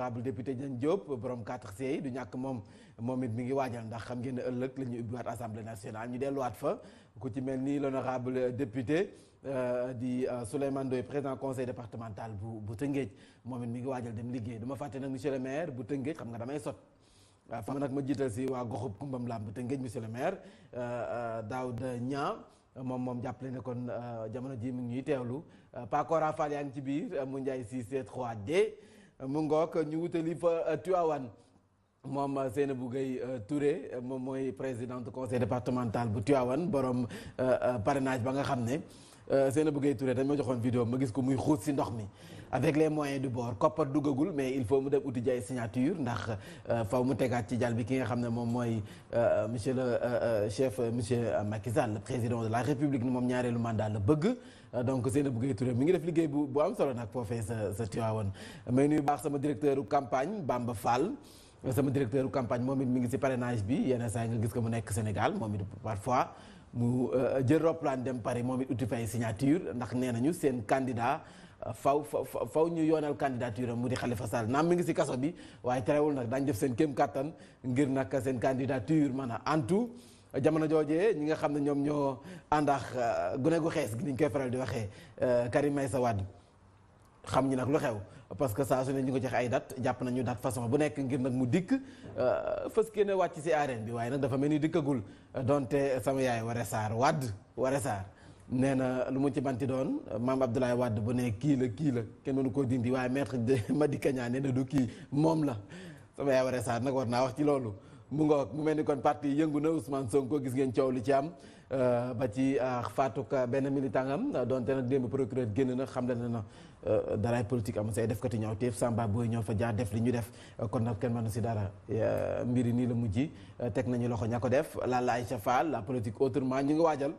l'honorable député Diagne Diop borom 4C yi du ñàkk moom it mi ngi waajal ndax xam ngeen ne ëllëg la ñuy ubbiwaat assemblée nationale ñu delluwaat fa ku ci mel ni l'honorable député di Souleymane Ndoye président conseil départemental bu Tëngéej moom it mi ngi waajal dem liggéey du ma fàtte nag monsieur le maire bu Tëngéej xam nga damay sot waaw fa ma nag ma jiital si waa goxub Kumbam Lamb bu Tëngéej monsieur le maire Daouda Niang moom jàppale ne kon jamono ji mu ngi ñuy teewlu Pakora Fall yaa ngi ci biir mu Ndiaye Cissé 3D mu ngoog ñu wutali fa Tivaouane moom Seynabou Gueye Touré moom mooy présidente conseil départemental bu Tivaouane borom parrainage ba nga xam ne Seynabou Gueye Touré dañ ma joxoon vidéo ma gis ko muy xuus si ndox mi avec les moyens du bord koppar duggagul mais il faut mu dem uti jaay signature ndax faw mu tegaat ci jàll bi ki nga xam ne moom mooy monsieur le chef monsieur Macky Sall le président de la République ni moom ñaareelu mandat la bëgg donc Seynabou Gueye Touré mi ngi def liggéey bu am solo nag foofee sa Tivaouane may nuyu baax sama directeur campagne Bamba Fall sama directeur campagne moom it mi ngi si parrainage bi yenn saa yi nga gis ko mu nekk Sénégal moom it parfois mu jël roplaan dem Paris moom it uti fay signature ndax nee nañu seen candidat faw ñu yoonal candidature am mu di Khalifa Sall naam mi ngi si kaso bi waaye terewul nag daañu def seen kéem kattan ngir nag seen candidature mën a antu jamono joojee ñi nga xam ne ñoom ñoo àndax gune gu xees gi ni ñu koy faral di waxee Karim Meïssa Wade xam ñu nag lu xew parce que saa su ne ñu ko joxe ay date jàpp nañu date façon bu nekk ngir nag mu dikk fës kee ne wàcc si arène bi waaye nag dafa mel ni dikkagul donte sama yaay Waré Sarr nee na lu mu ci banti doon maam Abdoulaye Wade bu ne kii la kenn mënu koo dindi waaye maître Madické Niang nee na du kii moom la sama yaay Waré Sarr nag war naa wax ci loolu mu ngoog mu mel ni kon parti yëngu na Ousmane Sonko gis ngeen coow li ci am ba ci Fatou Ka benn militant am donte nag démb procureur génn na xam le na daraay politique am say def kati ñaaw teef Samba booy ñoo fa jaar def li ñu def kon nag kenn mënu si dara mbiri nii la mujj teg nañu loxo ña ko def Lalla Aïcha Fall la politique autrement ñu ngi waajal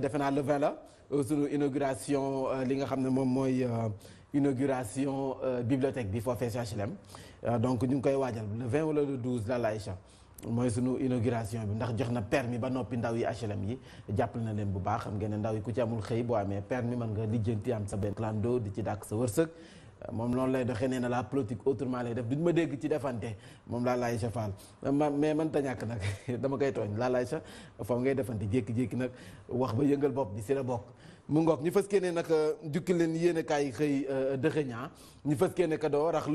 defe naa le 20 la sunu inauguration li nga xam ne moom mooy inauguration bibliothèque bi foofee ci HLM donc ñu ngi koy waajal le 20 wala le 12 Lalla Aïcha mooy sunu inauguration bi ndax jox na permis ba noppi ndaw yi HLM yi jàppale na leen bu baax xam ngeen ne ndaw yi ku ci amul xëy boo amee permis mën nga lijjanti am sa benn clando di ci dàkk sa wërsëg moom loolu lay doxee nee na la politique autrement lay def duñ ma dégg ci defante moom Lalla Aïcha Fall mais man ta ñàkk nag dama koy tooñ Lalla Aïcha faw ngay defante jékki-jékki nag wax ba yëngal bopp bi si la bokk mu ngoog ñu fës kee ne nag jukki leen yéen a kaay xëy dëxëñaa ñu fës kee ne kadoo rax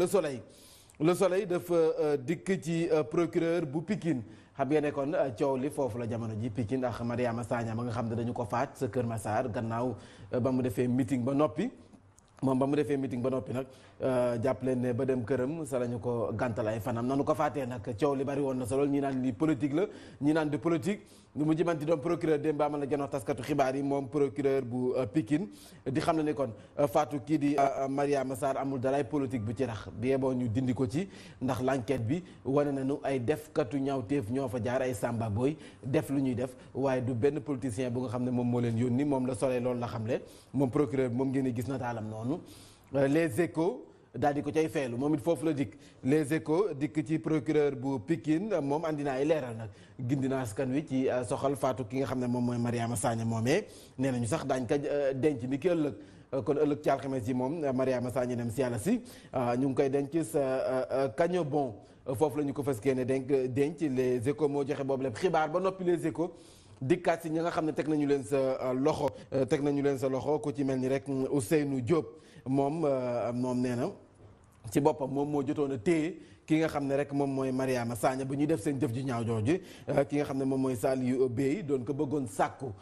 le soleil dafa dikk ci procureur bu Pikine xam ngeen ne kon coow li foofu la jamono ji Pikine ndax Mariama Sagna ma nga xam ne dañu ko faat sa Kër Massar gannaaw ba mu defee meeting ba noppi moom ba mu defee meeting ba noppi nag jàpp leen ne ba dem këram sa la ñu ko gàntal ay fanam nanu ko faatee nag coow li bari woon na sa lool ñi naan li politique la ñi naan de politique mu jimanti doon procureur démb ba amal na janox taskatu xibaar yi moom procureur bu Pikine di xam ne ne kon faatu kii di Mariama Sarr amul daraay politique bu ci rax bi yeboo ñu dindi ko ci ndax l'enquête bi wane nañu ay defkatu ñaawteef ñoo fa jaar ay samba boy def lu ñuy def waaye du benn politicien bu nga xam ne moom moo leen yónni moom la solee loolu la xam le moom procureur bi moom ngeen di gis na taalam noonu les échos daal di ko cay feelu moom it foofu la dikk les échos dikk ci procureur bu Pikine moom andi naa ay leeral nag gindi naa askan wi ci soxal faatu ki nga xam ne moom mooy Mariama Sagna moomee nee nañu sax daañ ko denc ni ki ëllëg kon ëllëg ci alxames yi moom Mariama Sagna dem si yàlla si ñu ngi koy denc sa kaño bon foofu la ñu ko fas yéene denc les échos moo joxe boobu lépp xibaar ba noppi les échos dikkaat si ñi nga xam ne teg nañu leen sa loxo ku ci mel ni rek Ousseynou Diop moom nee na ci boppam moom moo jotoon a téye ki nga xam ne rek moom mooy Mariama Sagna bu ñuy def seen jëf ju ñaaw jooju ki nga xam ne moom mooy Saliou Bey doon ko bëggoon sàkku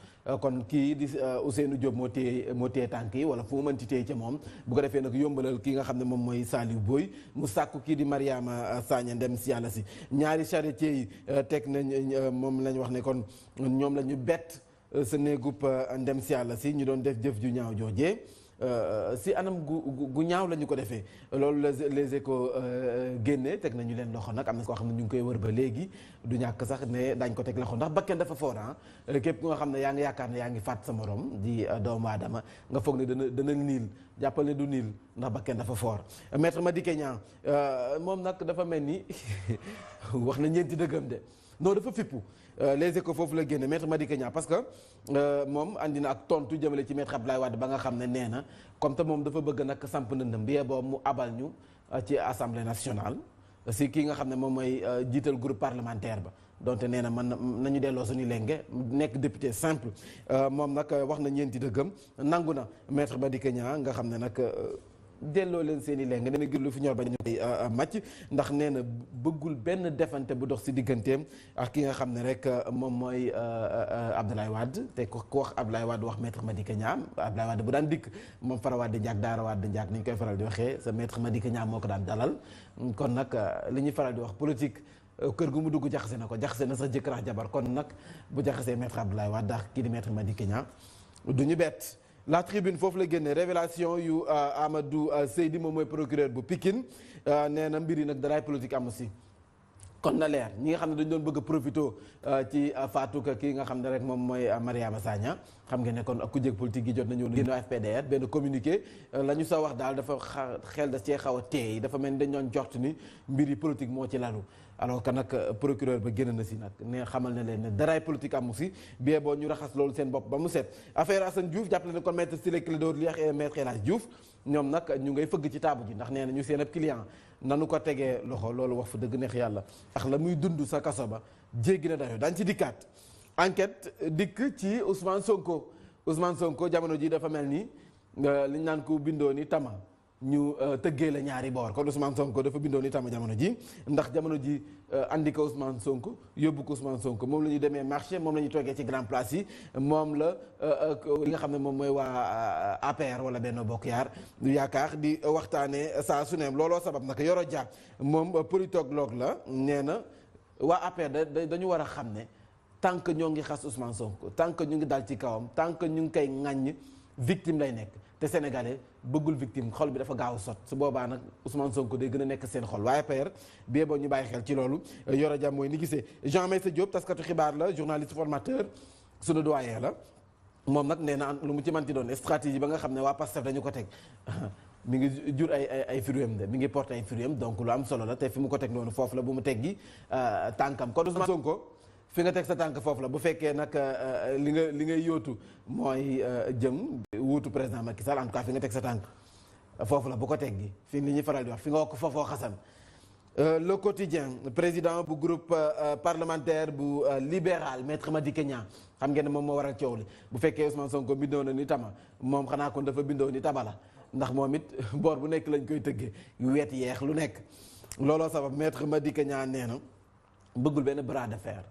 kon kii di Ousseynou Diop moo téye tànk yi wala fu mu mënti téye ca moom bu ko defee nag yombalal ki nga xam ne moom mooy Saliou Boy mu sàkku kii di Mariama Sagna dem si yàlla si ñaari charretier yi teg nañ moom lañ wax ne kon ñoom la ñu bett sa néegub ndem si yàlla si ñu doon def jëf ju ñaaw joojee si anam gu ñaaw la ñu ko defee loolu les échos génne teg nañu leen loxo nag am na koo xam ne ñu ngi koy wër ba léegi du ñàkk sax ne dañ ko teg loxo ndax bakken dafa foor képp ku nga xam ne yaa ngi yaakaar ne yaa ngi faat sa morom di doomu aadama nga foog ne dana niil jàppal ne du niil ndax bakken dafa foor maître Madické Niang moom nag dafa mel ni wax na ñeenti dëggam de non dafa fippu les échos foofu la génne maître Madické Niang parce que moom andi na ak tontu jëmale ci maître Abdoulaye Wade ba nga xam ne nee na comme te moom dafa bëgg nag samp ndëndëm bi boobu mu abal ñu ci assemblée nationale si kii nga xam ne moom mooy jiital groupe parlementaire ba donte nee na mën nañu delloo suñu lenge nekk député simple moom nag wax na ñeenti dëggam nangu na maître Madické Niang nga xam ne nag delloo leen seen i lenge nee na ngir lu fi ñor ba ñu koy màcc ndax nee na bëggul benn defante bu dox si digganteem ak ki nga xam ne rek moom mooy Abdoulaye Wade te ku wax Abdoulaye Wade wax maître Madické Niang Abdoulaye Wade bu daan dikk moom Fara Wade Ndiak Daara Wade Ndiak ni ñu koy faral di waxee sa maître Madické Niang moo ko daan dalal kon nag li ñuy faral di wax politique kër gu mu dugg jaxase na ko jaxase na sax jëkkër ak jabar kon nag bu jaxasee maître Abdoulaye Wade ak kii di maître Madické Niang du ñu bett. La Tribune foofu la génne révélation yu Amadou Seydi moom mooy procureur bu Pikine nee na mbir yi nag daraay politique amu si kon na leer ñi nga xam ne dañu doon bëgg a profité ci faatu kii nga xam ne rek moom mooy Mariama Sagna xam nga ne kon ku jég politique yi jot nañu génn FPDR benn communiqué la ñu sa wax daal dafa xel da cee xaw a teey dafa mel ni dañ doon jort ni mbir yi politique moo ci lalu alors que nag procureur ba génn na si nag ne xamal ne leen ne daraay politique amu si bien boo ñu raxas loolu seen bopp ba mu set affaire Assane Diouf jàppale ne kon maître Ciré Clédor Ly ak maître El Hadji Diouf ñoom nag ñu ngay fëgg ci taabu ji ndax nee na ñu seen ab client nanu ko tegee loxo loolu wax fa dëgg neex yàlla ak la muy dund sa kaso ba jéggi na dayoo daañu ci dikkaat enquête dikk ci Ousmane Sonko jamono ji dafa mel ni liñ naan ko bindoo ni tama ñu tëggee la ñaari boor kon Ousmane Sonko dafa bindoo ni tama jamono ji ndax jamono ji andi ko Ousmane Sonko yóbbu ko Ousmane Sonko moom la ñuy demee marché moom la ñuy toogee ci grand place yi moom la li nga xam ne moom mooy waa APR wala Benno Bokk Yaakaar di waxtaanee saa su ne looloo sabab nag Yoro Dia moom politologue la nee na waa APR dañu war a xam ne tant que ñoo ngi xas Ousmane Sonko tant que ñu ngi dal ci kawam tant que ñu ngi koy ŋàññ victime lay nekk te sénégalais bëggul victime xol bi dafa gaaw a sot su boobaa nag Ousmane Sonko day gën a nekk seen xol waaye APR bie boo ñu bàyyi xel ci loolu Yoro Dia mooy ni gisee Jean Meissa Diop taskatu xibaar la journaliste formateur sunu doyen la moom nag nee na lu mu ci manti doon stratégie ba nga xam ne waa Pastef dañu ko teg mi ngi jur ay fruits de mi ngi porté ay fruits donc lu am solo la te fi mu ko teg noonu foofu la bu mu teggi tànkam kon Ousmane Sonko fi nga teg sa tànk foofu la bu fekkee nag li ngay yóotu mooy jëm wuutu président Macky Sall en tout cas fi nga teg sa tànk foofu la bu ko teggi fi li ñuy faral di wax fi nga wokk foofoo xasan le quotidien président bu groupe parlementaire bu libéral maître Madické Niang xam ngeen ne moom moo waral coow li bu fekkee Ousmane Sonko bindoo na ni tama moom xanaa kon dafa bindoo ni tabala ndax moom it boor bu nekk lañ koy tëggee wet yeex lu nekk looloo sabab maître Madické Niang nee na bëggul benn bras de fer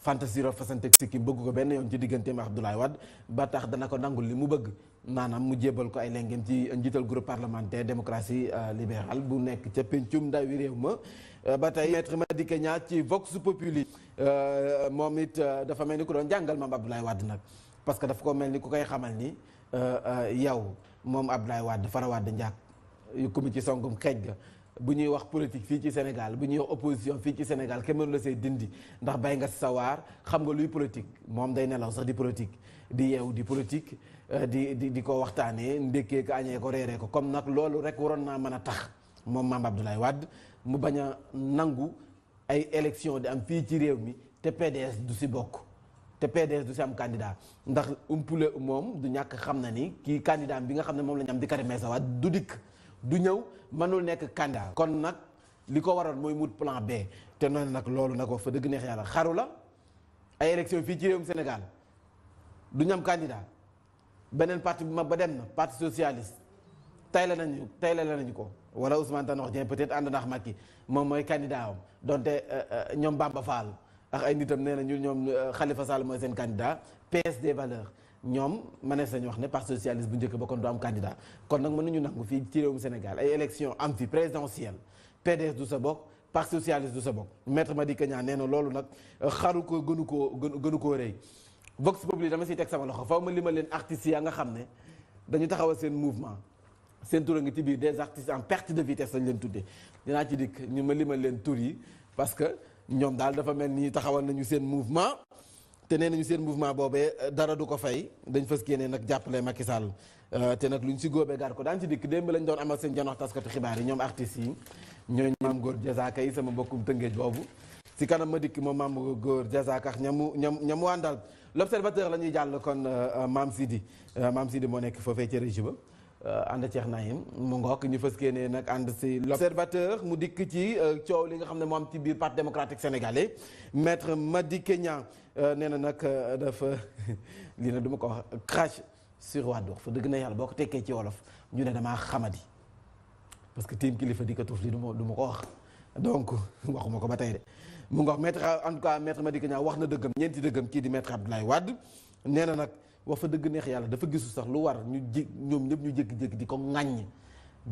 fantasy ro fasante sikkim bëgg ko benn yoon ci digganteem Abdoulaye Wade ba tax dana ko nangul li mu bëgg maanaam mu jébal ko ay lengeem ci njiital groupe parlementaire démocratie libérale bu nekk ca pencum ndawi réew ma ba tey maître Madické Niang ci Vox Populi moom it dafa mel ni ku doon jàngal maam Abdoulaye Wade nag parce que dafa ko mel ni ku koy xamal ni yow moom Abdoulaye Wade Fara Wade Ndiak yu ko mi ci songum xeej ga bu ñuy wax politique fii ci Sénégal bu ñuy wax opposition fii ci Sénégal kenn mënu la see dindi ndax bay nga sa waar xam nga luy politique moom day nelaw sax di politique di yeewu di politique di ko waxtaanee ndékkee ko añee ko reeree ko comme nag loolu rek waroon naa mën a tax moom maam Abdoulaye Wade mu bañ a nangu ay élection di am fii ci réew mi te PDS du si bokk te PDS du si am candidat ndax umpule moom du ñàkk xam na ni kii candidat bi nga xam ne moom la ñu am di Karim Meïssa Wade du dikk du ñëw mënul nekk candidat kon nag li ko waral mooy mut plan B te noonu nag loolu nag wax fa dëgg neex yàlla xaru la ay élection fii ci réewum Sénégal du ñam candidat beneen parti bu mag ba dem na parti socialiste tay la nañu ko wala Ousmane Tanor Dieng peut-être ànd ndax Macky moom mooy candidat am donte ñoom Bamba Fall ak ay nitam nee na ñoom Khalifa Sall mooy seen candidat PS des valeurs ñoom mënees nañu wax ne parti socialiste bu njëkk ba kon du am candidat kon nag mënuñu nangu fii ci réewum Sénégal ay élection am fi présidentielle PDS du sa bokk parti socialiste du sa bokk maître Madické Niang nee na loolu nag xaru ko gënu koo rëy Vox Populi dama siy teg sama loxo faw ma limal leen artistes ya nga xam ne dañu taxawal seen mouvement seen tur a ngi ci biir des artistes en perte de vitesse lañ leen tuddee dinaa ci dikk ñu ma limal leen tur yi parce que ñoom daal dafa mel ni taxawal nañu seen mouvement te nee nañu seen mouvement boobee dara du ko fay dañ fas yéene nag jàppale Macky Sall te nag luñ si góobee gar ko daan ci dikk démb lañ doon amal seen janox taskatu xibaar yi ñoom artistes yi ñooñu Maam Góor Diazaka yi sama mbokkum tëngeej boobu si kanam ma dikk moom Maam Góor Diazaka ak ñamu àndal l'observateur la ñuy jàll kon Maam Sidi moo nekk foofee ci régie ba ànd ceex naayim mu ngook ñu fës kee ne nag ànd si l'observateur mu dikk ci coow li nga xam ne moo am ci biir parti démocratique sénégalais maître Madické Niang nee na nag dafa lii na du ma ko wax crash sur Wade wax fa dëgg na yàlla boo ko tekkee ci wolof ñu ne damaa xamadi parce que tiim kilifa di ko tuuf li du ma ko wax donc waxuma ko ba tey de mu ngook maître en tout cas maître Madické Niang wax na dëggam ñeenti dëggam kii di maître Abdoulaye Wade nee na nag wax fa dëgg neex yàlla dafa gisu sax lu war ñu ñoom ñëpp ñu jékki-jékki di ko ŋàññ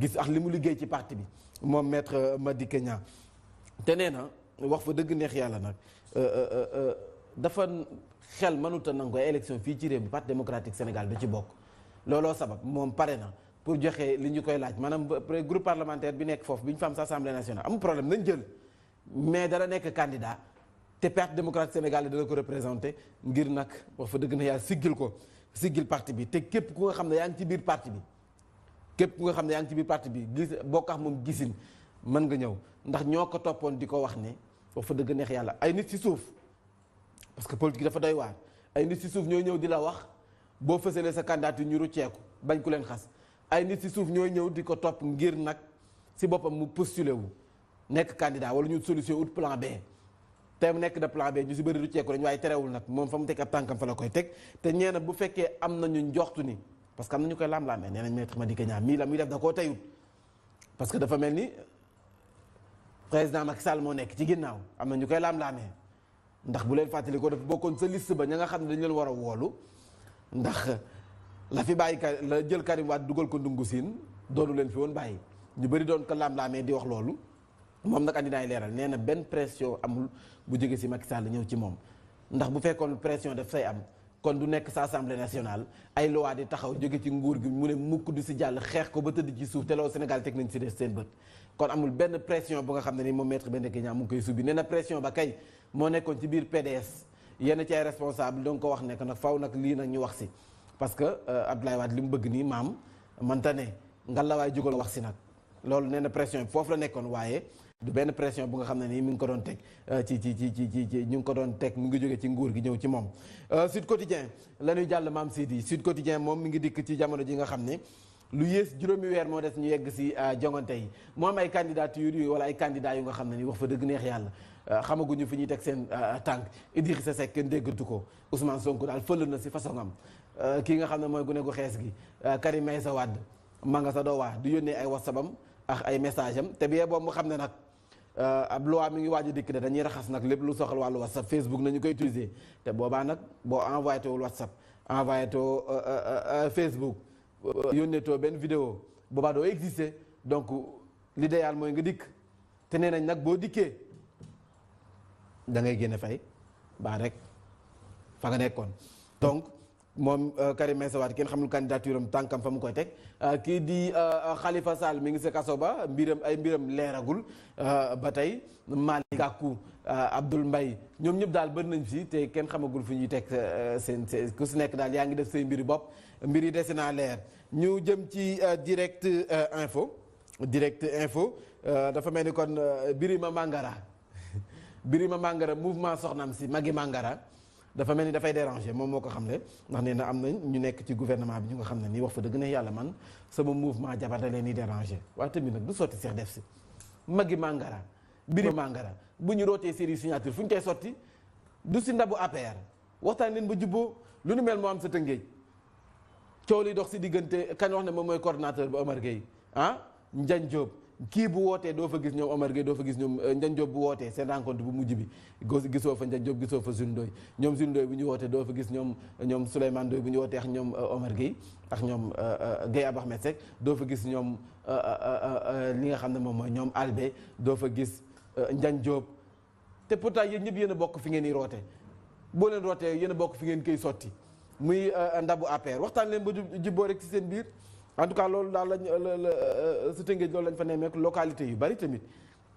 gis ak li mu liggéey ci parti bi moom maître Madické Niang te nee na wax fa dëgg neex yàlla nag dafa xel mënut a nangu ay élection fii ci réew mi parti démocratique Sénégal du ci bokk looloo sabab moom pare na pour joxe li ñu koy laaj maanaam groupe parlementaire bi nekk foofu bi ñu fa am sa assemblée nationale amul problème nañ jël mais dara nekk candidat te parti démocratique sénégalais dana ko représenté ngir nag wax fa dëgg na yàlla siggil parti bi te képp ku nga xam ne yaa ngi ci biir parti bi képp ku nga xam ne yaa ngi ci biir parti bi gis bokk ak moom gisin mën nga ñëw ndax ñoo ko toppoon di ko wax ne wax fa dëgg neex yàlla ay nit ci suuf parce que politique dafa doy waar ay nit ci suuf ñooy ñëw di la wax boo fësalee sa candidature ñu rucceeku bañ ku leen xas ay nit ci suuf ñooy ñëw di ko topp ngir nag si boppam mu postulé wu nekk candidat wala ñu solution ut plan B te mu nekk de plan B ñu si bëri rucceeku dañu waaye terewul nag moom fa mu teg ab tànkam fa la koy teg te ñeena bu fekkee am nañu njoxtu ni parce que am na ñu koy laam-laamee nee nañ maître Madické Niang mii la muy def da koo teyut parce que dafa mel ni président Macky Sall moo nekk ci ginnaaw am na ñu koy laam-laamee ndax bu leen fàttali ko dafa bokkoon sa liste ba ña nga xam ne dañu leen war a woolu ndax la fi bàyyi la jël Karim Wade dugal ko ndungu siin doonu leen fi woon bàyyi ñu bëri doon ko laam-laamee di wax loolu moom nag andi naay leeral nee na benn pression amul bu jóge si Macky Sall ñëw ci moom ndax bu fekkoon pression daf say am kon du nekk sa assemblée nationale ay loi di taxaw jóge ci nguur gi mu ne mukk du si jàll xeex ko ba tëdd ci suuf te loolu Sénégal teg nañ si des seen bët kon amul benn pression bu nga xam ne ni moom maître Madické Niang mu ngi koy subi nee na pression ba kay moo nekkoon ci biir PDS yenn ci ay responsable donc ko wax nekk nag faw nag lii nag ñu wax si parce que Abdoulaye Wade li mu bëgg nii maam manta ne ngalawaay jógal wax si nag loolu nee na pression bi foofu la nekkoon waaye du benn pression bu nga xam ne nii mi ngi ko doon teg ci ñu ngi ko doon teg mu ngi jóge ci nguur gi ñëw ci moom Sud Quotidien la ñuy jàll maam Sidi Sud Quotidien moom mi ngi dikk ci jamono ji nga xam ne lu yées juróomi weer moo des ñu yegg si jongante yi mu am ay candidature yu wala ay candidats yu nga xam ne ni wax fa dëgg neex yàlla xamaguñu fi ñuy teg seen tànk Idrissa Seck kenn déggatu ko Ousmane Sonko daal fël na si façon am kii nga xam ne mooy gune gu xees gi Karim Meïssa Wade ma nga sa doo waa du yónnee ay WhatsApp ak ay message am te bie boobu mu xam ne nag ab loi mi ngi waaj a dikk de dañuy raxas nag lépp lu soxal wàllu WhatsApp Facebook nañu koy utiliser te boobaa nag boo envoyé toowul WhatsApp envoyé too Facebook yónnee too benn vidéo boobaa doo exister donc l'idéal mooy nga dikk te nee nañ nag boo dikkee da ngay génne fay baa rek fa nga nekkoon donc moom Karim Meïssa Wade kenn xamul candidature am tànkam fa mu koy teg kii di Khalifa Sall mi ngi sa kaso ba mbiram leeragul ba tey Malick Gakou Abdoul Mbaye ñoom ñëpp daal bëri nañ fi te kenn xamagul fu ñuy teg seen ku si nekk daal yaa ngi def say mbiri bopp mbir yi dese naa leer ñu jëm ci direct info dafa mel ni kon Birima Mangara mouvement soxnaam si Magui Mangara dafa mel ni dafay déranger moom moo ko xam ne ndax nee na am na ñu nekk ci gouvernement bi ñu nga xam ne nii wax fa dëgg ne yàlla man sama mouvement jabar da leen di déranger waaye tamit nag du sotti seex def si Magui Mangara Birima Mangara bu ñu rootee série signature fu ñu koy sotti du si ndabu APR waxtaan leen ba jubboo lu nu mel moo am sa tëngéej coow li dox si diggante kañ wax ne moom mooy coordonnateur bi Omar Gueye Ndiagne Diop kii bu wootee doo fa gis ñoom Omar Gueye doo fa gis ñoom Ndiagne Diop bu wootee seen rencontre bu mujj bi gisoo fa Ndiagne Diop gisoo fa Zul Ndoye ñoom Zul Ndoye bu ñu wootee doo fa gis ñoom Souleymane Ndoye bu ñu wootee ak ñoom Omar Gueye ak ñoom Gueye Abou Ahmed Seck doo fa gis ñoom li nga xam ne moom mooy ñoom Albé doo fa gis Ndiagne Diop te pourtant yéen ñëpp yéen a bokk fi ngeen di roote boo leen rootee yéen a bokk fi ngeen koy sotti muy ndabu APR waxtaan leen ba jubboo rek ci seen biir en tout cas loolu daal lañ su Tëngéej loolu lañ fa nemmeeku localité yu bari tamit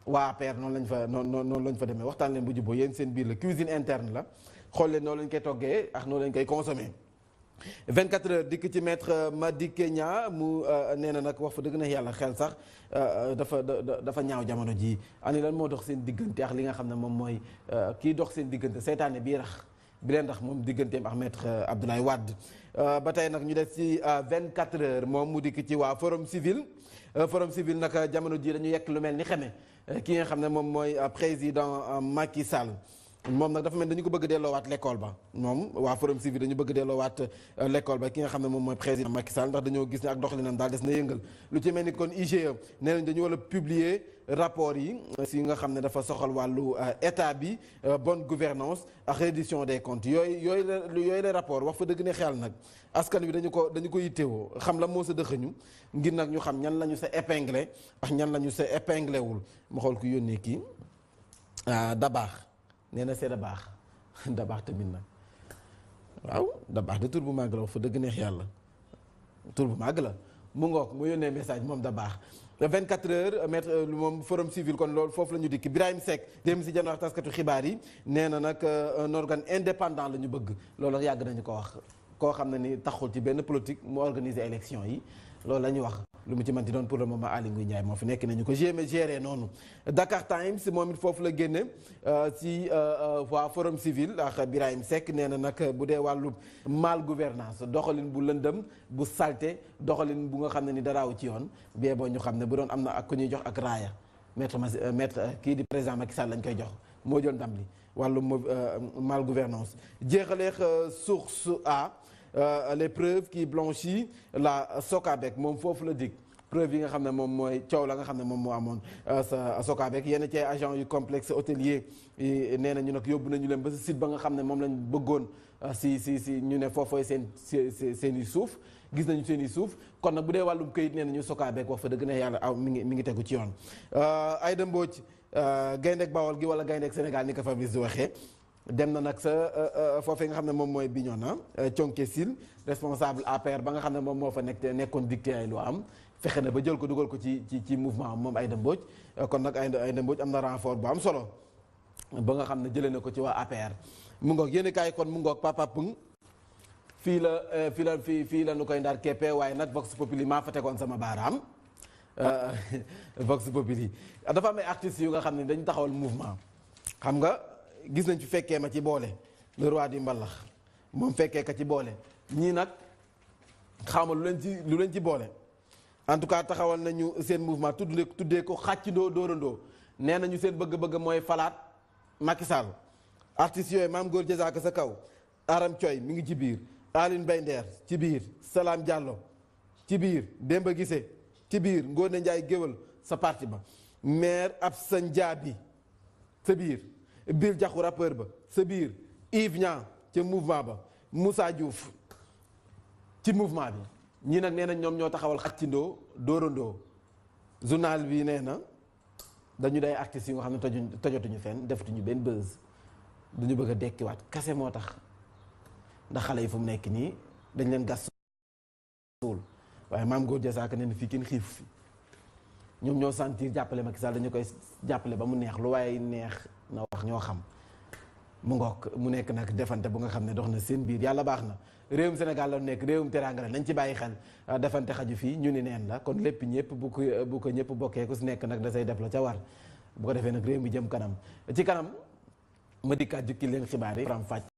waa APR noonu lañ fa demee waxtaan leen bu jubboo yéen seen biir la cuisine interne la xool leen noonu lañ koy toggee ak noonu lañ koy consommer 24 heures dikk ci maître Madické Niang mu nee na nag wax fa dëgg na yàlla xel sax dafa ñaaw jamono ji ani lan moo dox seen diggante ak li nga xam ne moom mooy kii dox seen diggante seytaane bii rax bi leen tax moom digganteem ak maître Abdoulaye Wade ba tey nag ñu des ci 24 heures moom mu dikk ci waa Forum Civil Forum Civil nag jamono ji dañu yekk lu mel ni xeme ki nga xam ne moom mooy président Macky Sall moom nag dafa mel dañu ko bëgg delloowaat l'école ba moom waa Forum Civil dañu bëgg delloowaat l'école ba ki nga xam ne moom mooy président Macky Sall ndax dañoo gis ne ak doxalinam daal des na yëngal lu ci mel ni kon IGE nee nañ dañu war a publier rapport yi si nga xam ne dafa soxal wàllu état bi bonne gouvernance ak reddition des comptes yooyu la rapport wax fa dëgg ne xel nag askan wi dañu ko yittewoo xam la moo sa dëxëñu ngir nag ñu xam ñan la ñu sa épinglé ak ñan la ñu sa épinglé wul ma xool ku yónnee kii Dabaax nee na c'est Dabaax Dabaax tamit nag waaw Dabaax de tur bu màgg la wax fa dëgg neex yàlla tur bu màgg la mu ngoog mu yónnee message moom Dabaax 24 heures maître moom Forum Civil kon loolu foofu la ñu dikk Birahim Seck dem si janoo ak taskatu xibaar yi nee na nag un organe indépendant la ñu bëgg loolu yàgg nañu ko wax koo xam ne ni taxul ci benn politique mu organiser élection yi loolu la ñu wax lu mu ci manti doon pour le moment Aly Ngouille Ndiaye moo fi nekk nañu ko géré noonu Dakar Times moom it foofu la génne ci waa Forum Civil ak Birahim Seck nee na nag bu dee wàllu mal gouvernance doxalin bu lëndëm bu salte doxalin bu nga xam ne ni daraaw ci yoon bee boo ñu xam ne bu doon am na ak ku ñuy jox ak raaya maître kii di président Macky Sall lañ koy jox moo jël ndam li wàllu mal gouvernance jeexaleex source A les preuves qui blanchissent la Socabek moom foofu la dig preuve yi nga xam ne moom mooy coow la nga xam ne moom moo amoon sa Socabek yenn ci agent yu complexe hôtelier nee na ñu nag yóbbu nañu leen ba si site ba nga xam ne moom lañ bëggoon si ñu ne foofooy seen i suuf gis nañu seen i suuf kon nag bu dee wàllum këyit nee na ñu Socabek wax fa dëgg ne yàlla aw mi ngi tegu ci yoon Aïda Mbodj gayndeek Bawol gi wala gayndeek Sénégal ni ko Fabrice di waxee dem na nag sa foofee nga xam ne moom mooy Bignona Thionke Sil responsable APR ba nga xam ne moom moo fa nekkoon dicté ay lu am fexe na ba jël ko dugal ko ci mouvement moom Aïda Mbodj kon nag Aïda Mbodj am na renfort bu am solo ba nga xam ne jëlee na ko ci waa APR mu ngoog yéen kaay kon mu ngoog Papa Pung fii la nu koy ndaar keppe waaye nag Vox Populi maa fa tegoon sama baaraam Vox Populi dafa am ay artistes yu nga xam ne dañu taxawal mouvement xam nga gis nañ fi fekkee ma ci boole le roi du mbalax moom fekkee ka ci boole ñii nag xawma lu leen ci boole en tout cas taxawal nañu seen mouvement tuddee ko xàccindoo dóorandoo nee nañu seen bëgg-bëgg mooy falaat Macky Sall artistes yooyu Mame Gor Diazaka sa kaw Aram Thioy mi ngi ci biir Aline Bayndeer ci biir Salam Diallo ci biir Demba Guissé ci biir Ngone Ndiaye géwal sa parti ba maire Absa Ndiaby sa biir Bill Diakhou rappeur ba sa biir Yves Niang ca mouvement ba Moussa Diouf ci mouvement bi ñii nag nee na ñoom ñoo taxawal xaccindoo dóorandoo journal bi nee na dañu day artistes yi nga xam ne tojatuñu fenn defatuñu benn buzz duñu bëgg a dekkiwaat kase moo tax ndax xale yi fu mu nekk nii dañ leen gas suul waaye Mame Gor Diazaka nee na fii kenn xiif fi ñoom ñoo sentir jàppale Macky Sall dañu koy jàppale ba mu neex lu waaye neex na wax ñoo xam mu ngoog mu nekk nag defante bu nga xam ne dox na seen biir yàlla baax na réewum Sénégal la nekk réewum teraanga la nañ ci bàyyi xel defante xaju fii ñu ni neen la kon lépp ñëpp bu ko ñëpp bokkee ku si nekk nag da say def la ca war bu ko defee nag réew mi jëm kanam ci kanam ma dikkaat jukki leen xibaar yi faram fàcce